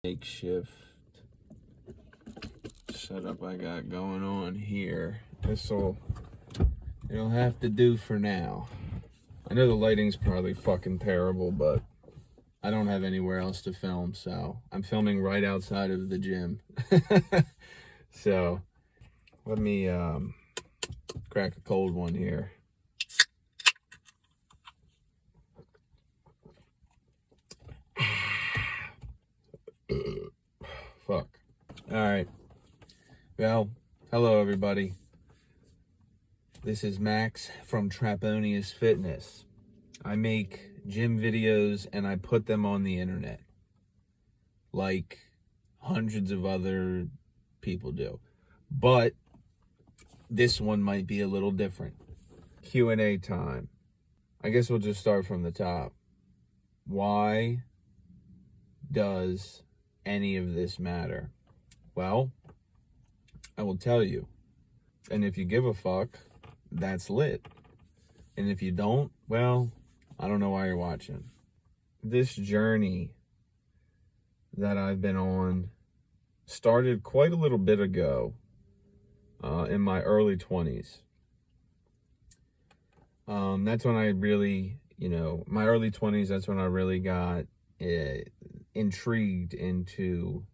Makeshift setup I got going on here. It'll have to do for now. I know the lighting's probably fucking terrible, but I don't have anywhere else to film, so I'm filming right outside of the gym. So let me crack a cold one here. Fuck. All right. Well, hello everybody. This is Max from Traponius Fitness. I make gym videos and I put them on the internet, like hundreds of other people do. But this one might be a little different. Q&A time. I guess we'll just start from the top. Why does any of this matter? Well, I will tell you. And if you give a fuck, that's lit. And if you don't, well, I don't know why you're watching. This journey that I've been on started quite a little bit ago, in my early 20s. That's when I really, my early 20s, that's when I really got intrigued into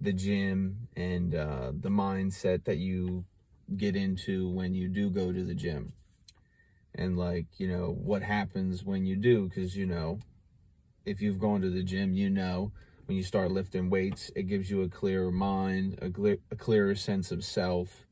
the gym and the mindset that you get into when you do go to the gym. And what happens when you do, because if you've gone to the gym, when you start lifting weights, it gives you a clearer mind, a clearer sense of self,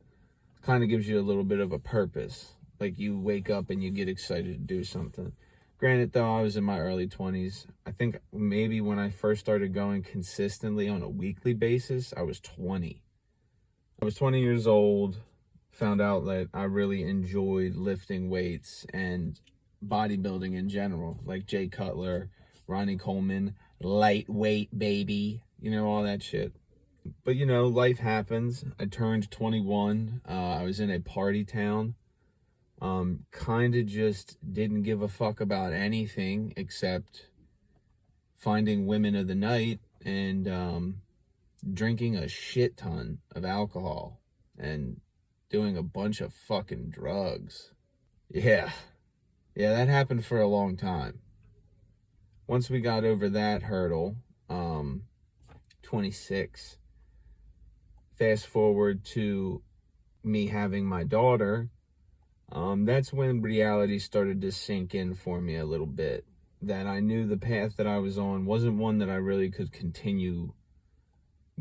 kind of gives you a little bit of a purpose. Like you wake up and you get excited to do something. Granted, though, I was in my early 20s. I think maybe when I first started going consistently on a weekly basis, I was 20. I was 20 years old, found out that I really enjoyed lifting weights and bodybuilding in general, like Jay Cutler, Ronnie Coleman, lightweight baby, all that shit. But life happens. I turned 21. I was in a party town. Kind of just didn't give a fuck about anything except finding women of the night and drinking a shit ton of alcohol and doing a bunch of fucking drugs. Yeah, that happened for a long time. Once we got over that hurdle, 26, fast forward to me having my daughter, that's when reality started to sink in for me a little bit. That I knew the path that I was on wasn't one that I really could continue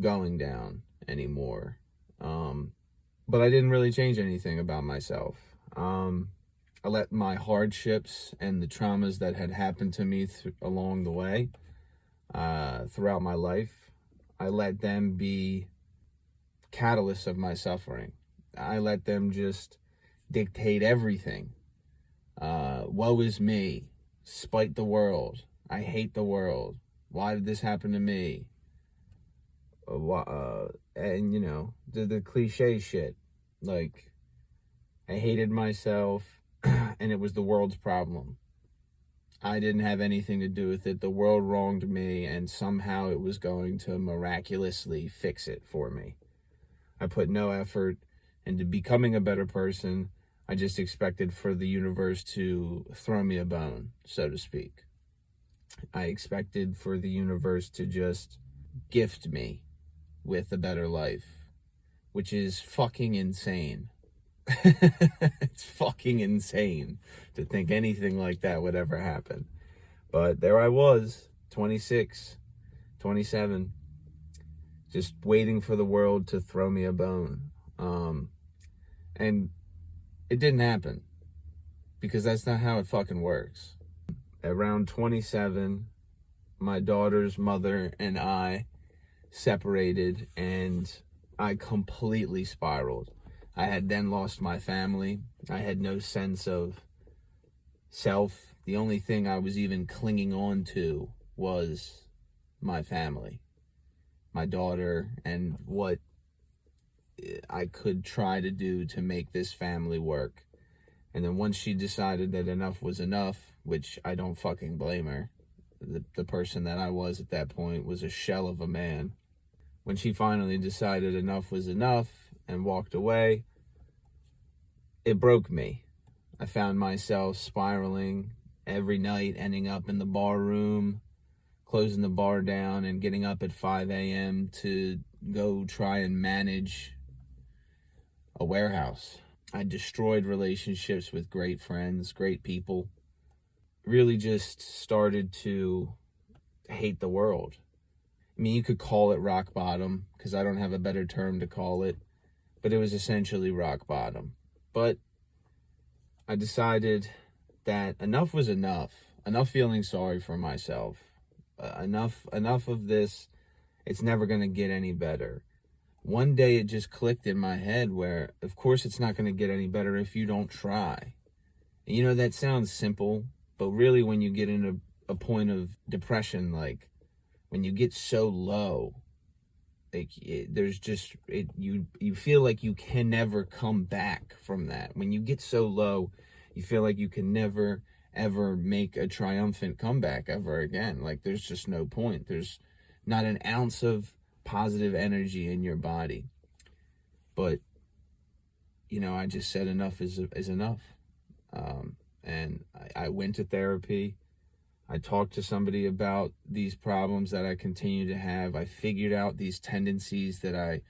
going down anymore. But I didn't really change anything about myself. I let my hardships and the traumas that had happened to me along the way, throughout my life, I let them be catalysts of my suffering. I let them just dictate everything. Woe is me. Spite the world. I hate the world. Why did this happen to me? And the cliche shit. Like, I hated myself and it was the world's problem. I didn't have anything to do with it. The world wronged me and somehow it was going to miraculously fix it for me. I put no effort into becoming a better person. I just expected for the universe to throw me a bone, so to speak. I expected for the universe to just gift me with a better life, which is fucking insane. It's fucking insane to think anything like that would ever happen. But there I was, 26, 27, just waiting for the world to throw me a bone. And it didn't happen, because that's not how it fucking works. Around 27, my daughter's mother and I separated, and I completely spiraled. I had then lost my family. I had no sense of self. The only thing I was even clinging on to was my family, my daughter, and what I could try to do to make this family work. And then once she decided that enough was enough, which I don't fucking blame her, the person that I was at that point was a shell of a man. When she finally decided enough was enough and walked away, it broke me. I found myself spiraling every night, ending up in the bar room, closing the bar down, and getting up at 5 a.m. to go try and manage a warehouse. I destroyed relationships with great friends, great people. Really just started to hate the world. I mean, you could call it rock bottom, because I don't have a better term to call it, but it was essentially rock bottom. But I decided that enough was enough. Enough feeling sorry for myself. Enough of this. It's never going to get any better. One day it just clicked in my head where, of course, it's not going to get any better if you don't try. And you know, that sounds simple, but really when you get into a point of depression, like when you get so low, like you feel like you can never come back from that. When you get so low, you feel like you can never ever make a triumphant comeback ever again. Like there's just no point. There's not an ounce of positive energy in your body. But you know, I just said enough is enough. And I went to therapy. I talked to somebody about these problems that I continue to have. I figured out these tendencies that I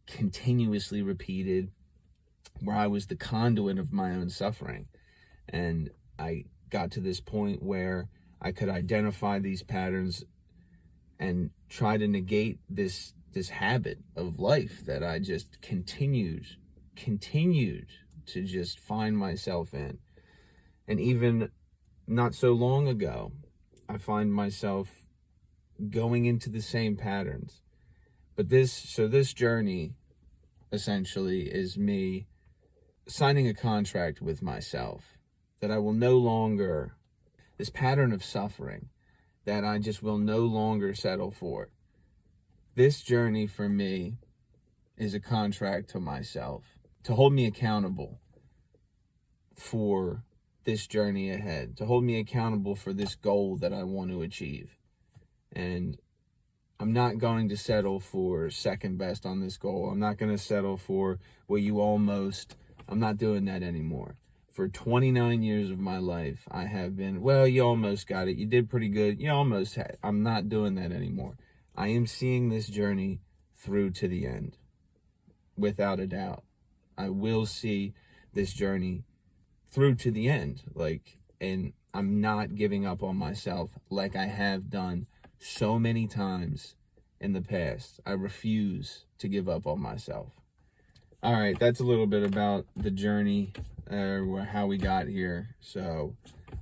continuously repeated, where I was the conduit of my own suffering. And I got to this point where I could identify these patterns and try to negate this habit of life that I just continued to just find myself in. And even not so long ago, I find myself going into the same patterns. But this journey essentially is me signing a contract with myself that I will no longer, this pattern of suffering that I just will no longer settle for. This journey for me is a contract to myself to hold me accountable for this journey ahead, to hold me accountable for this goal that I want to achieve. And I'm not going to settle for second best on this goal. I'm not going to settle for, well, I'm not doing that anymore. For 29 years of my life, I have been, well, you almost got it. You did pretty good. You almost had it. I'm not doing that anymore. I am seeing this journey through to the end, without a doubt. I will see this journey through to the end. And I'm not giving up on myself like I have done so many times in the past. I refuse to give up on myself. All right, that's a little bit about the journey, how we got here. So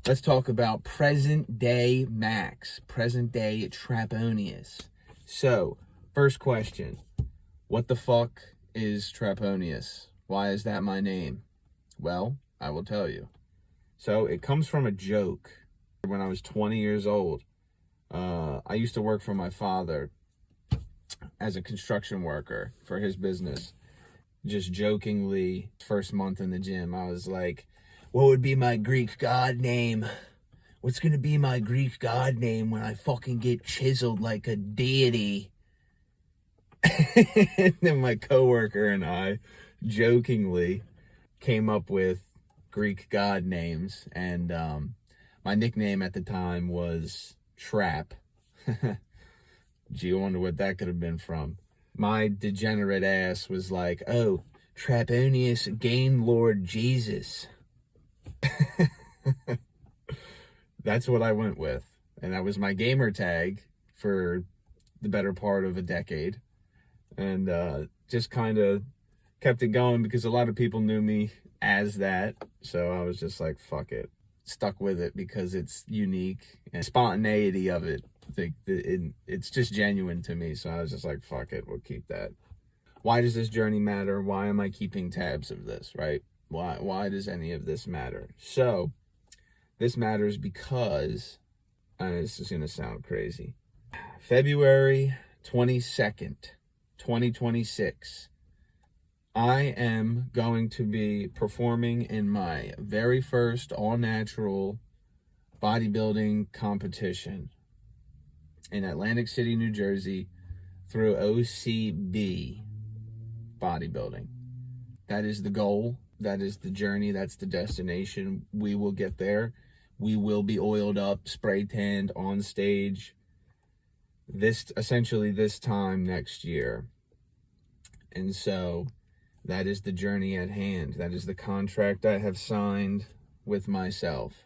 let's talk about present day Max, present day Traponius. So first question, what the fuck is Traponius? Why is that my name? Well, I will tell you. So it comes from a joke. When I was 20 years old, I used to work for my father as a construction worker for his business. Just jokingly, first month in the gym, I was like, what would be my Greek god name? What's going to be my Greek god name when I fucking get chiseled like a deity? And then my coworker and I jokingly came up with Greek god names. And my nickname at the time was Trap. Gee, I wonder what that could have been from. My degenerate ass was like, oh, Traponius Gain Lord Jesus. That's what I went with. And that was my gamer tag for the better part of a decade. And just kind of kept it going because a lot of people knew me as that. So I was just like, fuck it. Stuck with it because it's unique and spontaneity of it. It's just genuine to me. So I was just like, fuck it, we'll keep that. Why does this journey matter? Why am I keeping tabs of this, right? Why does any of this matter? So this matters because, this is going to sound crazy. February 22nd, 2026, I am going to be performing in my very first all-natural bodybuilding competition. in Atlantic City, New Jersey, through OCB bodybuilding. That is the goal. That is the journey. That's the destination. We will get there. We will be oiled up, spray tanned on stage essentially this time next year. And so that is the journey at hand. That is the contract I have signed with myself.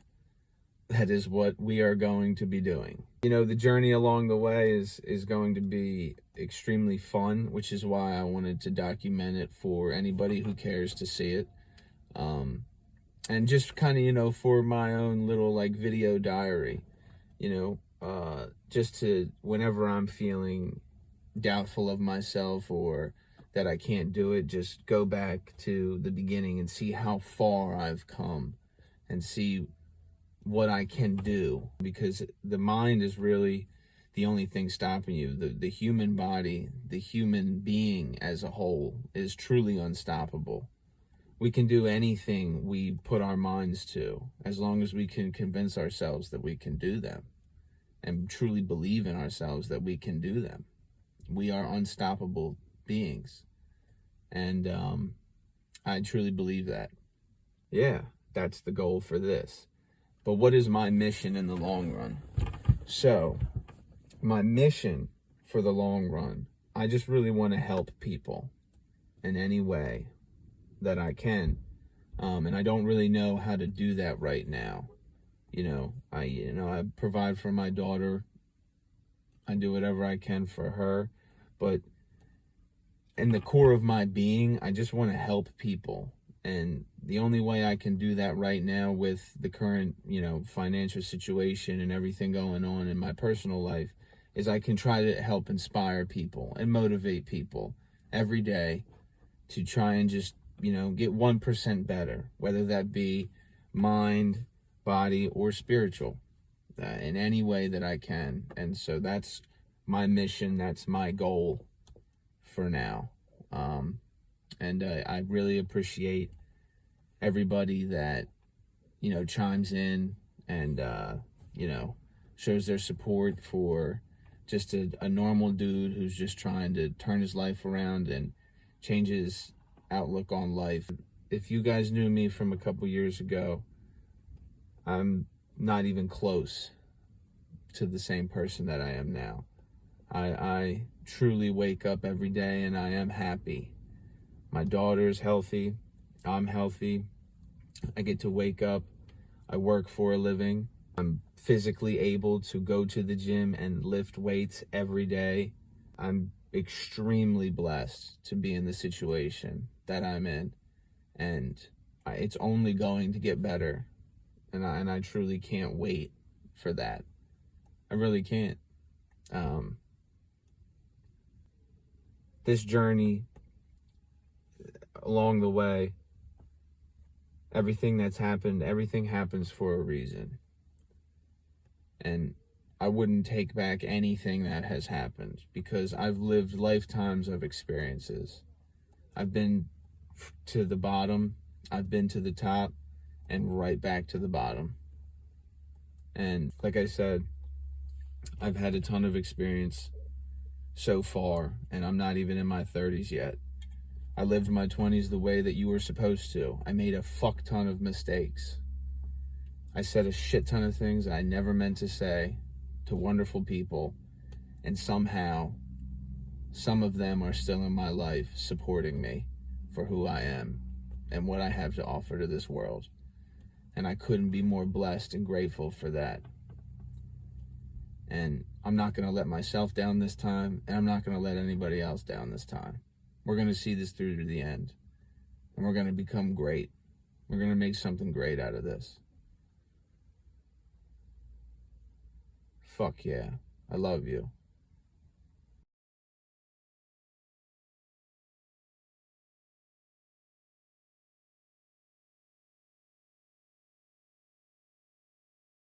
That is what we are going to be doing. You know, the journey along the way is going to be extremely fun, which is why I wanted to document it for anybody who cares to see it. And just kind of, you know, for my own little like video diary, you know, just to, whenever I'm feeling doubtful of myself or that I can't do it, just go back to the beginning and see how far I've come and see what I can do, because the mind is really the only thing stopping you. The human body, the human being as a whole is truly unstoppable. We can do anything we put our minds to, as long as we can convince ourselves that we can do them and truly believe in ourselves that we can do them. We are unstoppable beings. And I truly believe that. Yeah, that's the goal for this. But what is my mission in the long run? So, my mission for the long run, I just really want to help people in any way that I can. And I don't really know how to do that right now. I provide for my daughter. I do whatever I can for her. But in the core of my being, I just want to help people. And the only way I can do that right now with the current, financial situation and everything going on in my personal life is I can try to help inspire people and motivate people every day to try and just, get 1% better, whether that be mind, body, or spiritual, in any way that I can. And so that's my mission. That's my goal for now. And I really appreciate everybody that, chimes in and, shows their support for just a normal dude who's just trying to turn his life around and change his outlook on life. If you guys knew me from a couple years ago, I'm not even close to the same person that I am now. I truly wake up every day and I am happy. My daughter's healthy. I'm healthy. I get to wake up. I work for a living. I'm physically able to go to the gym and lift weights every day. I'm extremely blessed to be in the situation that I'm in. And it's only going to get better. And I truly can't wait for that. I really can't. This journey along the way, everything happens for a reason. And I wouldn't take back anything that has happened because I've lived lifetimes of experiences. I've been to the bottom, I've been to the top, and right back to the bottom. And like I said, I've had a ton of experience so far, and I'm not even in my 30s yet. I lived my 20s the way that you were supposed to. I made a fuck ton of mistakes. I said a shit ton of things I never meant to say to wonderful people, and somehow some of them are still in my life supporting me for who I am and what I have to offer to this world. And I couldn't be more blessed and grateful for that. And I'm not going to let myself down this time, and I'm not going to let anybody else down this time. We're going to see this through to the end, and we're going to become great. We're going to make something great out of this. Fuck yeah. I love you.